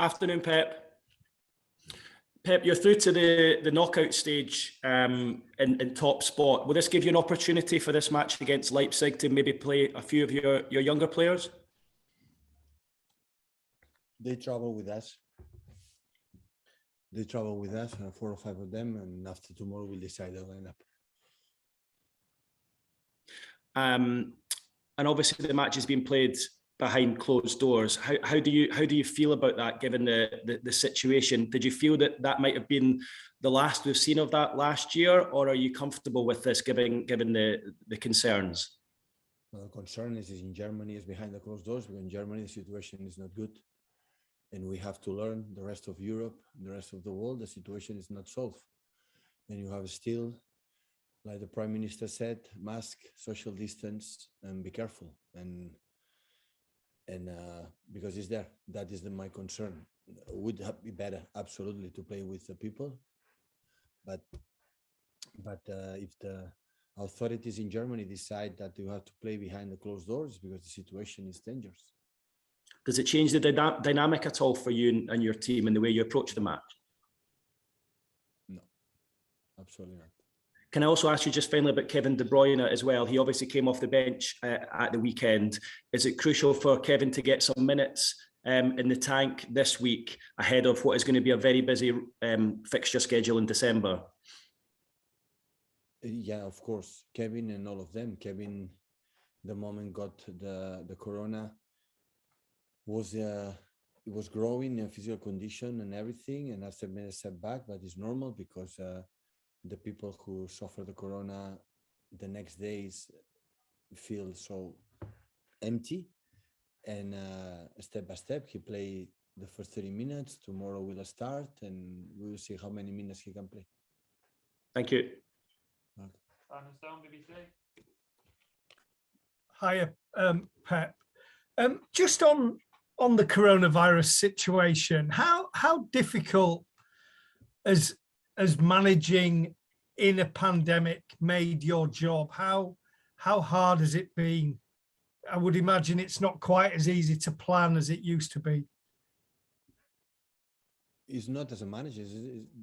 Afternoon, Pep. Pep, you're through to the knockout stage in top spot. Will this give you an opportunity for this match against Leipzig to maybe play a few of your younger players? They travel with us. They travel with us, 4 or 5 of them, and after tomorrow we'll decide the lineup. And obviously the match is being played behind closed doors. How do you feel about that, given the situation? Did you feel that might have been the last we've seen of that last year, or are you comfortable with this, given the concerns? Well, the concern is in Germany is behind the closed doors, because in Germany the situation is not good. And we have to learn, the rest of Europe, the rest of the world, the situation is not solved. And you have still, like the Prime Minister said, mask, social distance, and be careful. And because it's there, that is my concern. Would be better, absolutely, to play with the people. But if the authorities in Germany decide that you have to play behind the closed doors because the situation is dangerous. Does it change the dynamic at all for you and your team and the way you approach the match? No, absolutely not. Can I also ask you just finally about Kevin De Bruyne as well? He obviously came off the bench at the weekend. Is it crucial for Kevin to get some minutes in the tank this week ahead of what is going to be a very busy fixture schedule in December? Yeah, of course. Kevin and all of them. Kevin, the moment got the corona, it was growing in physical condition and everything, and after made a setback, but it's normal because the people who suffer the corona the next days feel so empty, and step by step he play the first 30 minutes. Tomorrow will start, and we will see how many minutes he can play. Thank you. Hiya, Pep. Just on the coronavirus situation, how difficult as managing in a pandemic made your job? How hard has it been? I would imagine it's not quite as easy to plan as it used to be. It's not as a manager.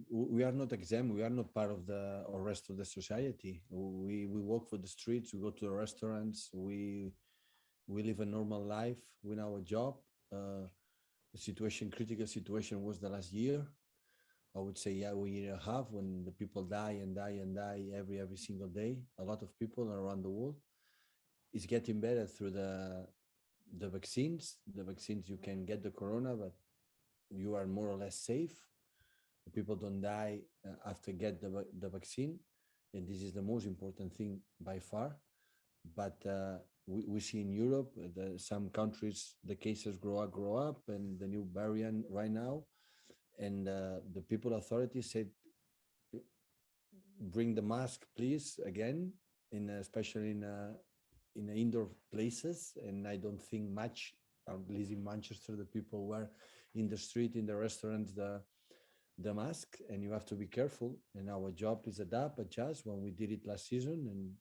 We are not exempt. We are not part of the rest of the society. We walk for the streets. We go to the restaurants. We live a normal life with our job. The critical situation was the last year. I would say, yeah, a year and a half, when the people die every single day. A lot of people around the world. It's getting better through the vaccines. The vaccines, you can get the corona, but you are more or less safe. People don't die after get the vaccine, and this is the most important thing by far. But we see in Europe, some countries, the cases grow up, and the new variant right now, and the people authorities said, bring the mask, please, again, especially in indoor places. And I don't think much, at least in Manchester, the people were in the street, in the restaurants, the mask, and you have to be careful. And our job is adjust when we did it last season. And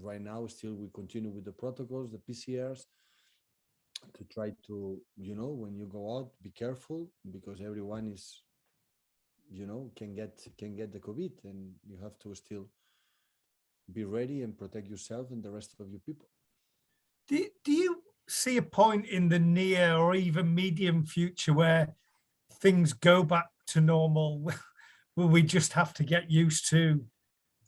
right now, still we continue with the protocols, the PCRs, to try to, when you go out, be careful, because everyone is, can get the COVID, and you have to still be ready and protect yourself and the rest of your people. Do you see a point in the near or even medium future where things go back to normal? Will we just have to get used to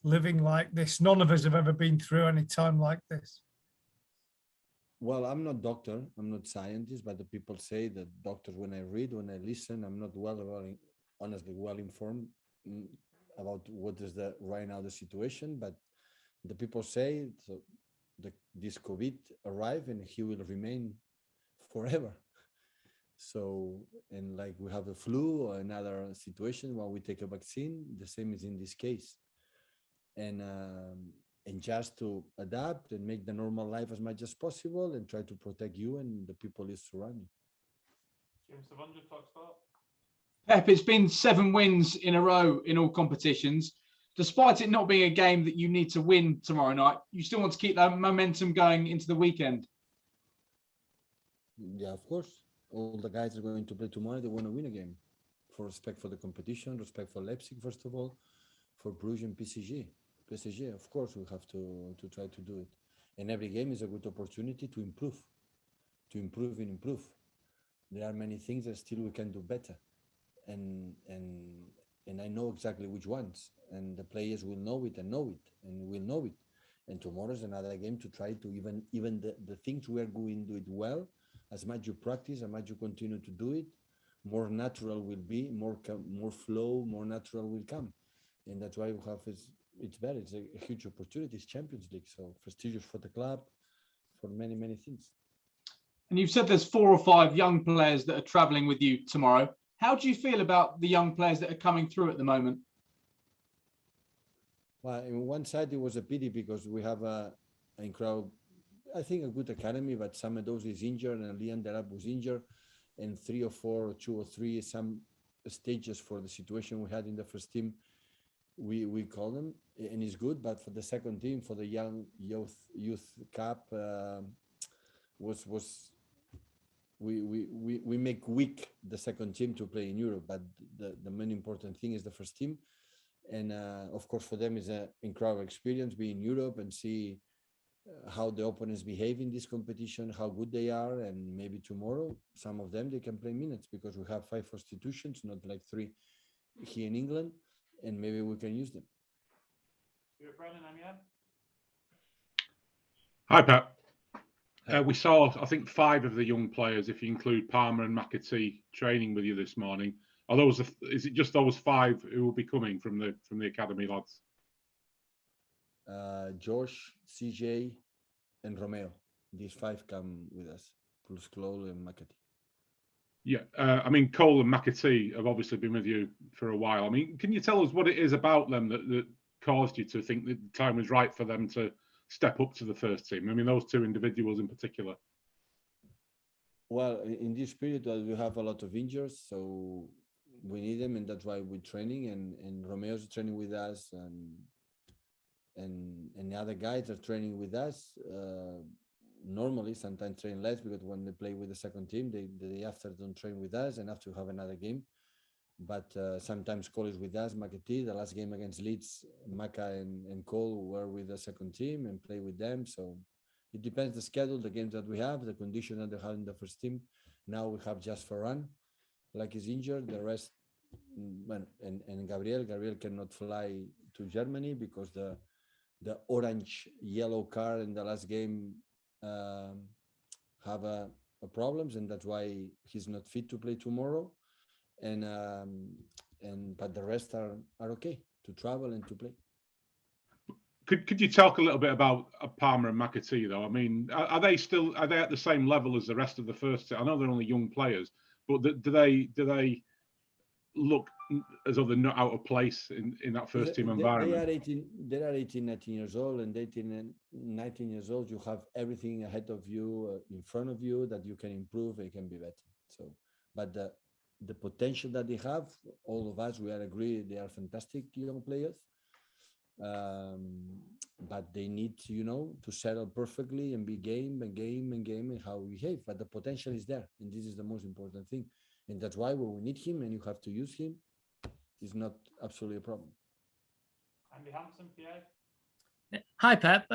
living like this? None of us have ever been through any time like this. Well, I'm not doctor, I'm not scientist, but the people say that doctors, when I read, when I listen, I'm not honestly well informed about what is right now the situation, but the people say this COVID arrived and he will remain forever. So, and like we have the flu or another situation while we take a vaccine, the same is in this case. And just to adapt and make the normal life as much as possible and try to protect you and the people you surround you. Pep, it's been 7 wins in a row in all competitions. Despite it not being a game that you need to win tomorrow night, you still want to keep that momentum going into the weekend. Yeah, of course. all the guys are going to play tomorrow. They want to win a game, for respect for the competition, respect for Leipzig first of all, for Bruges and PSG. PSG, of course, we have to try to do it. And every game is a good opportunity to improve, and improve. There are many things that still we can do better, and I know exactly which ones, and the players will know it, and will know it. And tomorrow is another game to try to even the things we are going to do it well. As much you practice, as much you continue to do it, more natural will be, more flow, more natural will come, and that's why we have it's better. It's a huge opportunity. It's Champions League, so prestigious for the club, for many things. And you've said there's 4 or 5 young players that are travelling with you tomorrow. How do you feel about the young players that are coming through at the moment? Well, on one side, it was a pity because we have an incredible, I think, a good academy, but some of those is injured, and Liam Delap was injured, and 3 or 4, or 2 or 3, some stages for the situation we had in the first team, we call them, and it's good. But for the second team, for the young youth cup, we make weak the second team to play in Europe, but the main important thing is the first team. And of course, for them is an incredible experience being in Europe and see how the opponents behave in this competition, how good they are, and maybe tomorrow some of them they can play minutes because we have 5 substitutions, not like 3 here in England, and maybe we can use them. Hi, Pep. We saw, I think, 5 of the young players, if you include Palmer and McAtee, training with you this morning. Are those? Is it just those 5 who will be coming from the academy lads? Josh, CJ, and Romeo. These 5 come with us, plus Cole and McAtee. Yeah, I mean, Cole and McAtee have obviously been with you for a while. I mean, can you tell us what it is about them that caused you to think that the time was right for them to step up to the first team? I mean, those 2 individuals in particular. Well, in this period, we have a lot of injuries, so we need them, and that's why we're training. And Romeo's training with us, and the other guys are training with us. Normally, sometimes train less because when they play with the second team, the day after don't train with us and have to have another game. But sometimes Cole is with us, McAtee. The last game against Leeds, Maka and Cole were with the second team and play with them. So it depends the schedule, the games that we have, the condition that they have in the first team. Now we have just Ferran, like he's injured. The rest, and Gabriel cannot fly to Germany because the orange yellow car in the last game have a problems, and that's why he's not fit to play tomorrow. But the rest are okay to travel and to play. Could you talk a little bit about Palmer and McAtee though? I mean, are they at the same level as the rest of the first team? I know they're only young players, but do they look as though they're not out of place in that first team environment? They are 18, 19 years old, and 18 and 19 years old, you have everything ahead of you, in front of you, that you can improve and can be better. So, but the potential that they have, all of us, we are agree they are fantastic young players. But they need, to settle perfectly and be game and how we behave. But the potential is there, and this is the most important thing. And that's why when we need him and you have to use him, it's not absolutely a problem. Andy Hampson, PA. Hi, Pep.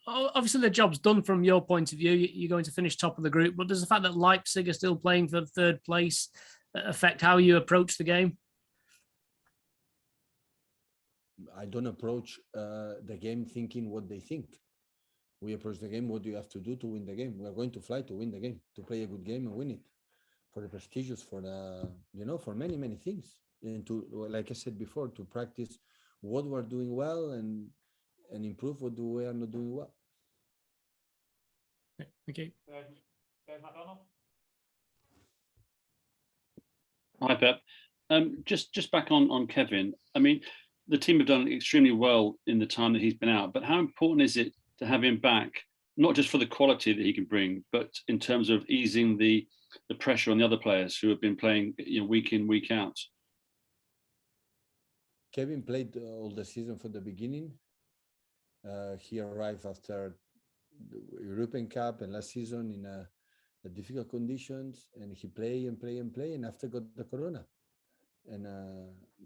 Obviously, the job's done from your point of view. You're going to finish top of the group, but does the fact that Leipzig are still playing for 3rd place affect how you approach the game? I don't approach the game thinking what they think. We approach the game, what do you have to do to win the game? We are going to fly to win the game, to play a good game and win it. For the prestigious, for the, for many things. And to, like I said before, to practice what we're doing well and improve what we are not doing well. Okay. Dave McDonald. Hi, Pep. Just back on Kevin. I mean, the team have done extremely well in the time that he's been out, but how important is it to have him back, not just for the quality that he can bring, but in terms of easing the pressure on the other players who have been playing week in, week out? Kevin played all the season from the beginning. He arrived after the European Cup and last season difficult conditions, and he play and play and play, and after got the corona, and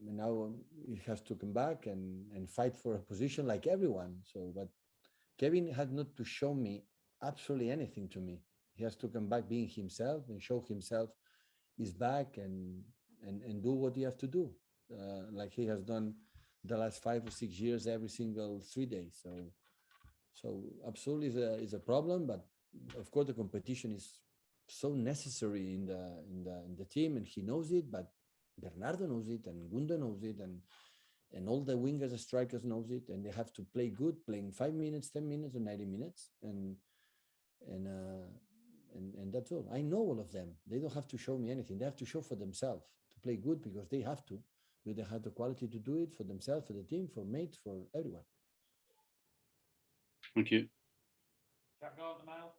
now he has to come back and fight for a position like everyone. So, but Kevin had not to show me absolutely anything to me. He has to come back being himself and show himself he's back and do what he has to do, like he has done the last 5 or 6 years, every single 3 days. So absolutely is a problem, but of course the competition is so necessary in the team, and he knows it. But Bernardo knows it, and Gundo knows it, and all the wingers and strikers knows it, and they have to play good, playing 5 minutes, 10 minutes, or 90 minutes, and that's all. I know all of them. They don't have to show me anything. They have to show for themselves to play good, because they have to. They have the quality to do it for themselves, for the team, for mates, for everyone. Thank you. Jack, go on the mail.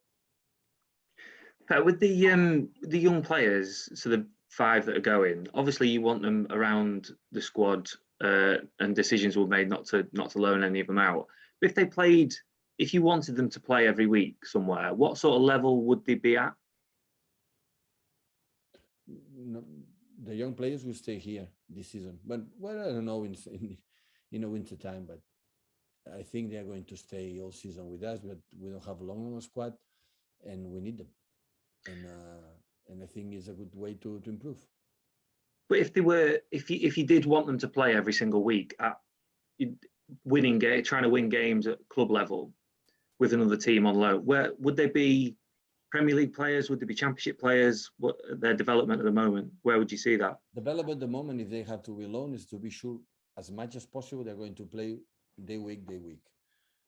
With the young players, so the 5 that are going, obviously you want them around the squad, and decisions were made not to loan any of them out. But if you wanted them to play every week somewhere, what sort of level would they be at? No, the young players will stay here this season, but well, I don't know in winter time, but I think they are going to stay all season with us. But we don't have a long squad, and we need them, and I think it's a good way to improve. But if you did want them to play every single week at trying to win games at club level with another team on loan, where would they be? Premier League players? Would they be Championship players? What their development at the moment? Where would you see that? Development at the moment, if they have to be loan, is to be sure as much as possible they're going to play day week,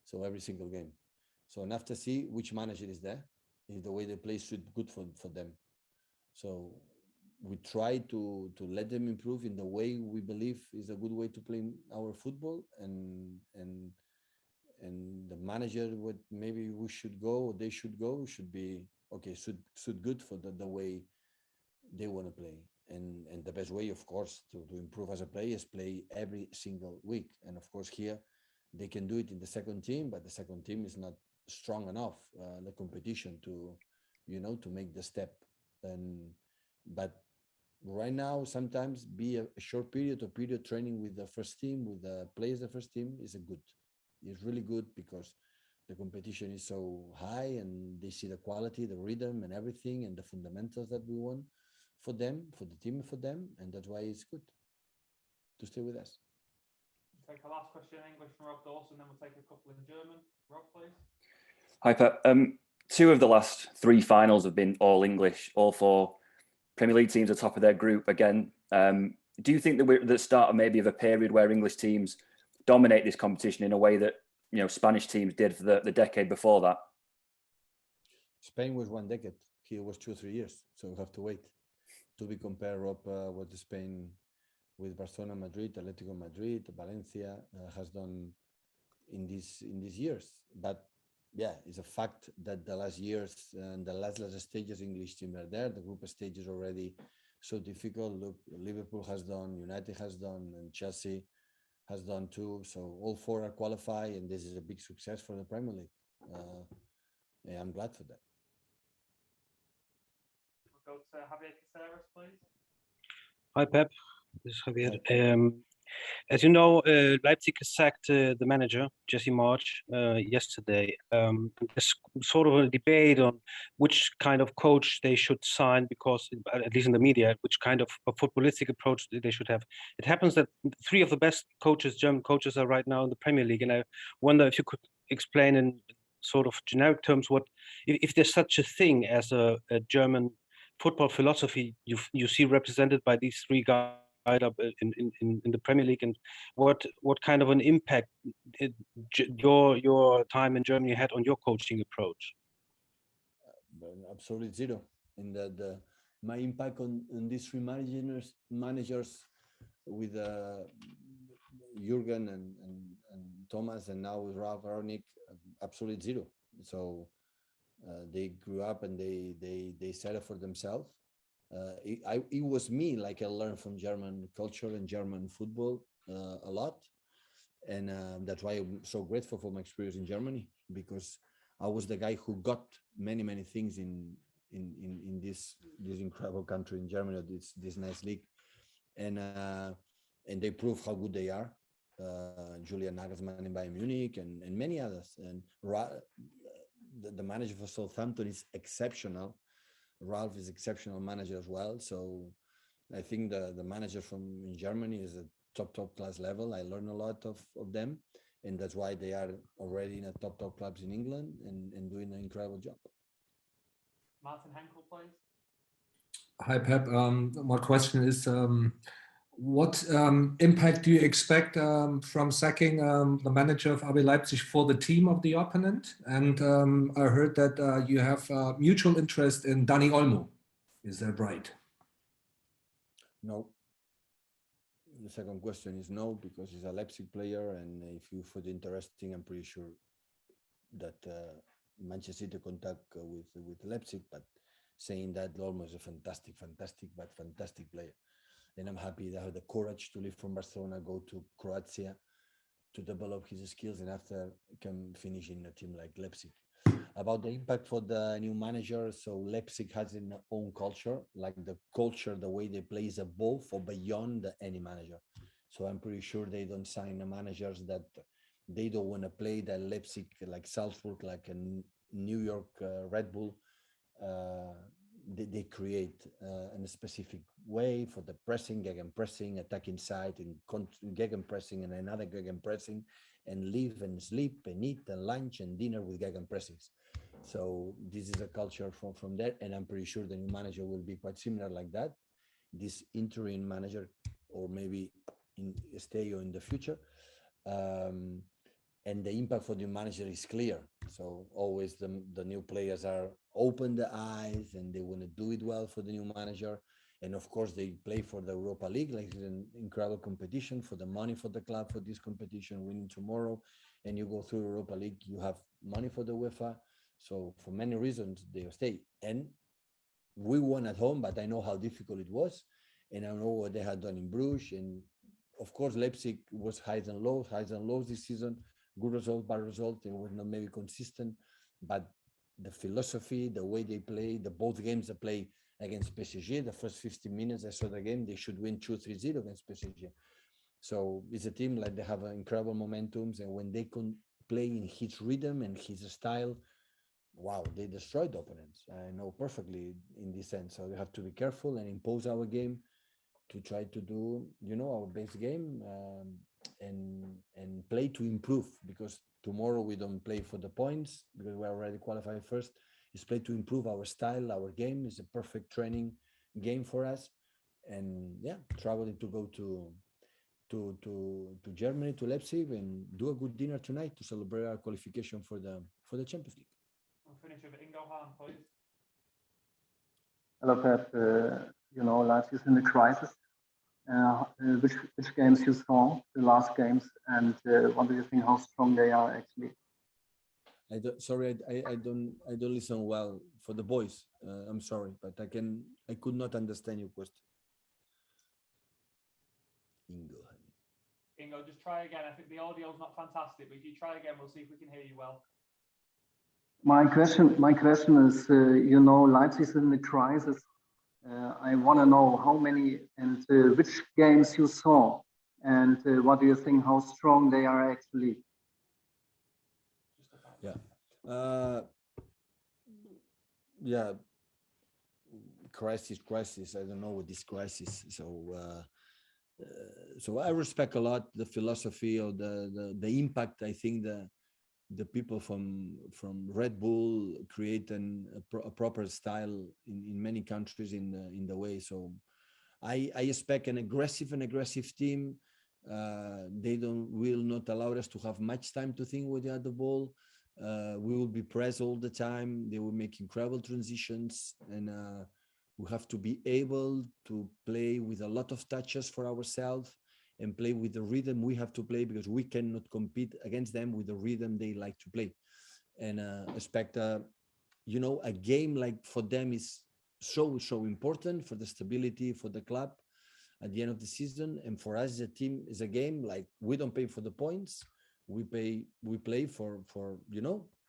so every single game. So and after see which manager is there, if the way they play suit good for them. So we try to let them improve in the way we believe is a good way to play our football, and the manager would maybe we should go or they should go should be okay, suit good for the way they want to play, and the best way, of course, to improve as a player is play every single week. And of course here they can do it in the second team, but the second team is not strong enough, the competition to make the step. But right now sometimes be a short period or period training with the first team, with the players the first team is really good, because the competition is so high and they see the quality, the rhythm and everything, and the fundamentals that we want for them, for the team, for them, and that's why it's good to stay with us. We'll take a last question in English from Rob Dawson, then we'll take a couple in German. Rob, please. Hi, Pep. 2 of the last 3 finals have been all English. All 4 Premier League teams are top of their group again. Do you think that we're at the start of maybe of a period where English teams dominate this competition in a way that Spanish teams did for the decade before that? Spain was 1 decade. Here was 2 or 3 years. So we have to wait to be compared, Rob, what Spain with Barcelona, Madrid, Atletico Madrid, Valencia has done in these years. But yeah, it's a fact that the last years and the last stages English team are there. The group stage is already so difficult. Look, Liverpool has done, United has done, and Chelsea has done too. So all 4 are qualified, and this is a big success for the Premier League. I'm glad for that. We'll go to Javier Caceres, please. Hi, Pep. This is Javier. As you know, Leipzig has sacked the manager, Jesse March, yesterday. There's sort of a debate on which kind of coach they should sign, because, at least in the media, which kind of a footballistic approach they should have. It happens that 3 of the best coaches, German coaches, are right now in the Premier League. And I wonder if you could explain in sort of generic terms if there's such a thing as a German football philosophy you see represented by these 3 guys up in the Premier League, and what kind of an impact your time in Germany had on your coaching approach? Absolutely zero. In my impact on these 3 managers with Jurgen and Thomas, and now with Ralf Rangnick, absolutely zero. So they grew up and they set up for themselves. It was me, like I learned from German culture and German football a lot, and that's why I'm so grateful for my experience in Germany, because I was the guy who got many things in in this incredible country in Germany, this nice league, and they prove how good they are. Julian Nagelsmann in Bayern Munich and many others, and the manager for Southampton is exceptional. Ralph is exceptional manager as well. So I think the manager from Germany is a top class level. I learn a lot of them, and that's why they are already in a top clubs in England and doing an incredible job. Martin Henkel, please. Hi, Pep. My question is, what impact do you expect from sacking the manager of RB Leipzig for the team of the opponent? And I heard that you have mutual interest in Dani Olmo. Is that right? No. The second question is no, because he's a Leipzig player, and if you find it interesting, I'm pretty sure that Manchester City contact with Leipzig. But saying that, Olmo is a fantastic player. And I'm happy they have the courage to leave from Barcelona, go to Croatia to develop his skills, and after can finish in a team like Leipzig. About the impact for the new manager, so Leipzig has its own culture, like the culture, the way they play is above or beyond any manager. So I'm pretty sure they don't sign the managers that they don't want to play, that Leipzig, like Salzburg, like a New York Red Bull, they create in a specific way for the pressing, gegenpressing, attack inside, and gegenpressing, and another gegenpressing, and live and sleep and eat and lunch and dinner with gegenpressings. So this is a culture from there, and I'm pretty sure the new manager will be quite similar like that. This interim manager, or maybe stay or in the future. And the impact for the manager is clear. So always the new players are open the eyes and they want to do it well for the new manager. And of course, they play for the Europa League, like it's an incredible competition, for the money for the club for this competition, winning tomorrow. And you go through Europa League, you have money for the UEFA. So for many reasons, they stay. And we won at home, but I know how difficult it was. And I know what they had done in Bruges. And of course, Leipzig was highs and lows this season. Good result, bad result. They were not maybe consistent, but the philosophy, the way they play, both games they play against PSG, the first 15 minutes I saw the game, they should win 2-3-0 against PSG. So it's a team like they have incredible momentums, and when they can play in his rhythm and his style, wow, they destroy the opponents. I know perfectly in this sense. So we have to be careful and impose our game to try to do, our best game and play to improve, because tomorrow we don't play for the points because we're already qualified first. It's play to improve our style, our game is a perfect training game for us. And traveling to go to Germany, to Leipzig, and do a good dinner tonight to celebrate our qualification for the Champions League. We'll finish with Ingo Hahn, please. Hello, Pep. Leipzig is in the crisis. Which games you saw, the last games, and what do you think how strong they are actually? I don't listen well for the boys. I'm sorry, but I could not understand your question. Ingo, just try again. I think the audio's not fantastic, but if you try again, we'll see if we can hear you well. My question is, Leipzig is in the crisis. I want to know how many and which games you saw, and what do you think how strong they are actually? Crisis. I don't know what this crisis. So I respect a lot the philosophy or the impact. I think the people from Red Bull create a proper style in many countries in the way. So I expect an aggressive team. They will not allow us to have much time to think with the other ball. We will be pressed all the time. They will make incredible transitions, and we have to be able to play with a lot of touches for ourselves and play with the rhythm we have to play, because we cannot compete against them with the rhythm they like to play. And expect, a game like for them is so important for the stability for the club at the end of the season. And for us as a team, is a game like we don't pay for the points. We play for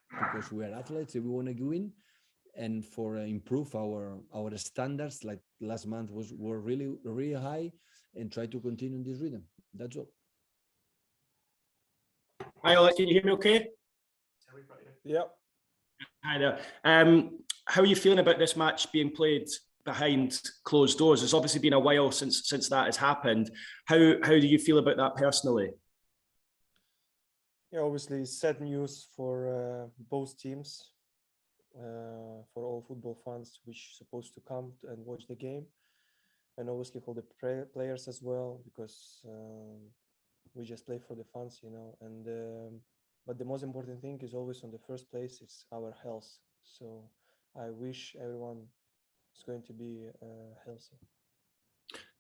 because we are athletes and we want to win. and for improve our standards. Like last month were really high, and try to continue in this rhythm. That's all. Hi, Alex, can you hear me okay? Yeah. Hi there. How are you feeling about this match being played behind closed doors? It's obviously been a while since that has happened. How do you feel about that personally? Yeah, obviously sad news for both teams, for all football fans which supposed to come and watch the game, and obviously for the players as well, because we just play for the fans, you know. And but the most important thing is always on the first place is our health. So I wish everyone is going to be healthy.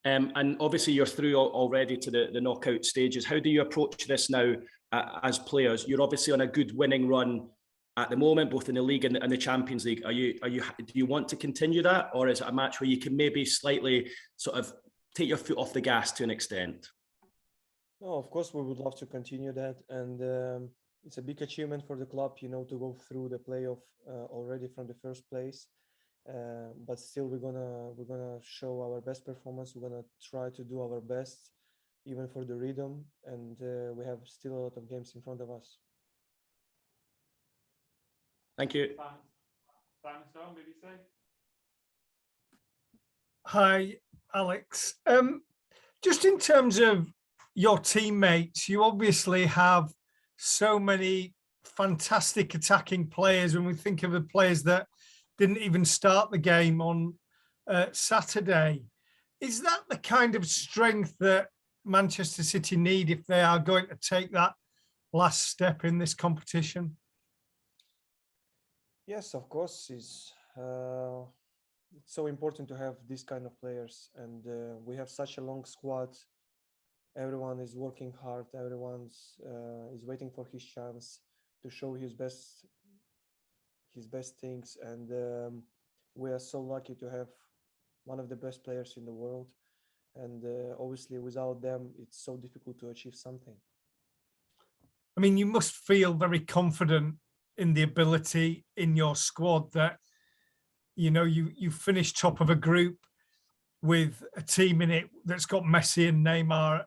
And obviously you're through already to the knockout stages. How do you approach this now as players? You're obviously on a good winning run at the moment, both in the league and the Champions League. Do you want to continue that, or is it a match where you can maybe slightly sort of take your foot off the gas to an extent? No, of course we would love to continue that, and it's a big achievement for the club, you know, to go through the playoff already from the first place. But still, we're gonna show our best performance. We're gonna try to do our best, even for the rhythm, and we have still a lot of games in front of us. Thank you. Simon Stone, BBC. Hi, Alex. Just in terms of your teammates, you obviously have so many fantastic attacking players. When we think of the players that didn't even start the game on Saturday, is that the kind of strength that Manchester City need if they are going to take that last step in this competition? Yes, of course. It's so important to have these kind of players, and we have such a long squad. Everyone is working hard. Everyone's is waiting for his chance to show his best things, and we are so lucky to have one of the best players in the world. And obviously, without them, it's so difficult to achieve something. I mean, you must feel very confident in the ability in your squad that, you know, you finished top of a group with a team in it that's got Messi and Neymar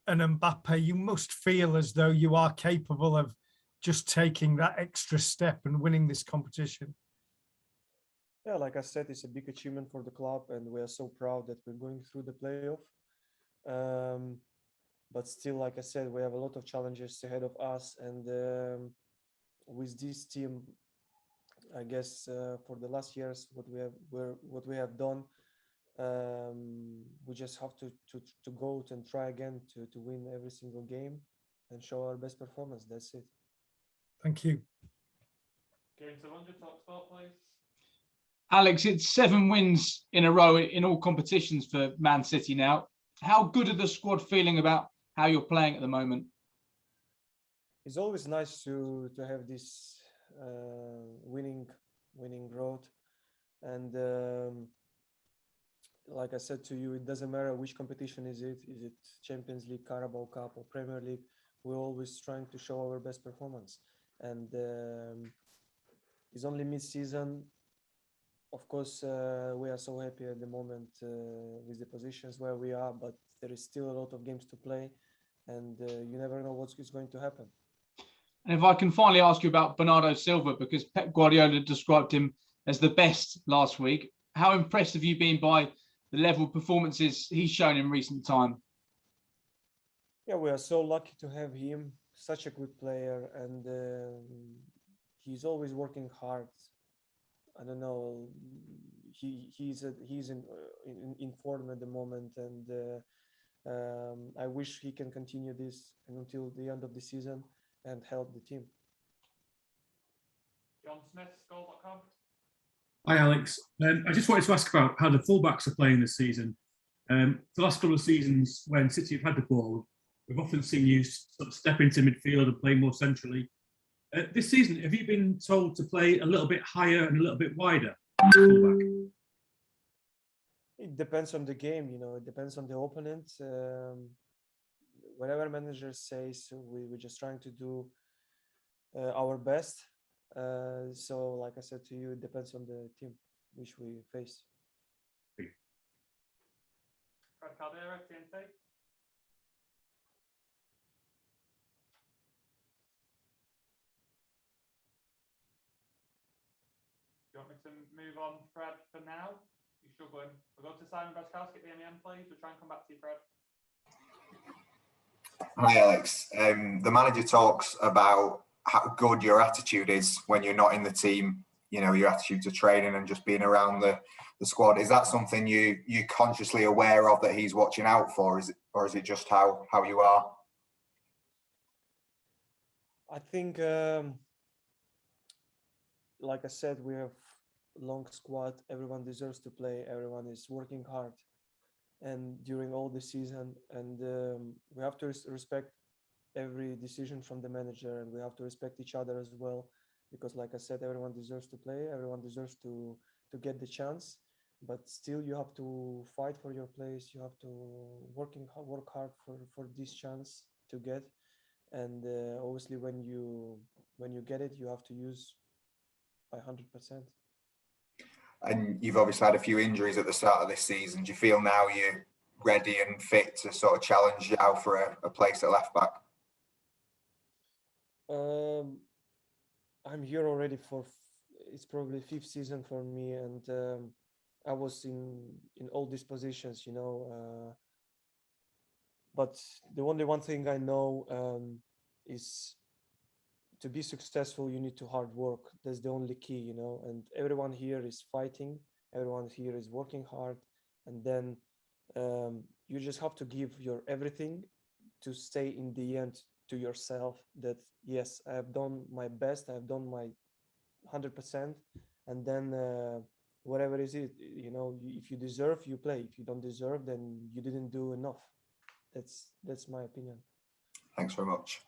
and Mbappe. You must feel as though you are capable of just taking that extra step and winning this competition. Yeah, like I said, it's a big achievement for the club, and we are so proud that we're going through the playoff. But still, like I said, we have a lot of challenges ahead of us, and with this team, I guess for the last years, what we have done, we just have to go out and try again to win every single game and show our best performance. That's it. Thank you. Game to London, top spot, please. Alex, it's 7 wins in a row in all competitions for Man City now. How good are the squad feeling about how you're playing at the moment? It's always nice to have this winning road, and like I said to you, it doesn't matter which competition is it Champions League, Carabao Cup, or Premier League. We're always trying to show our best performance, and it's only mid-season. Of course, we are so happy at the moment with the positions where we are, but there is still a lot of games to play, and you never know what's going to happen. And if I can finally ask you about Bernardo Silva, because Pep Guardiola described him as the best last week. How impressed have you been by the level of performances he's shown in recent time? Yeah, we are so lucky to have him, such a good player, and he's always working hard. I don't know, he's in form at the moment, and I wish he can continue this until the end of the season and help the team. John Smith, Goal.com. Hi, Alex. I just wanted to ask about how the fullbacks are playing this season. The last couple of seasons, when City have had the ball, we've often seen you sort of step into midfield and play more centrally. This season, have you been told to play a little bit higher and a little bit wider? It depends on the game, you know. It depends on the opponent. Whatever manager says, we're just trying to do our best. So, like I said to you, it depends on the team which we face. Fred Caldera, TNT. Do you want me to move on, Fred, for now? You're struggling. We'll go to Simon Braszkowski at the MEM, please. We'll try and come back to you, Fred. Hi, Alex. The manager talks about how good your attitude is when you're not in the team. You know, your attitude to training and just being around the squad. Is that something you consciously aware of that he's watching out for? Is it just how you are? I think, like I said, we have a long squad. Everyone deserves to play. Everyone is working hard, and during all the season, and we have to respect every decision from the manager, and we have to respect each other as well, because, like I said, everyone deserves to play. Everyone deserves to get the chance, but still, you have to fight for your place. You have to work hard for this chance to get. And obviously, when you get it, you have to use by 100%. And you've obviously had a few injuries at the start of this season. Do you feel now you're ready and fit to sort of challenge Yao for a place at left back? I'm here already it's probably 5th season for me, and I was in all these positions, you know. But the only one thing I know is to be successful, you need to hard work. That's the only key, you know. And everyone here is fighting. Everyone here is working hard. And then you just have to give your everything to say in the end to yourself that, yes, I have done my best. I have done my 100%. And then whatever is it, you know, if you deserve, you play. If you don't deserve, then you didn't do enough. That's my opinion. Thanks very much.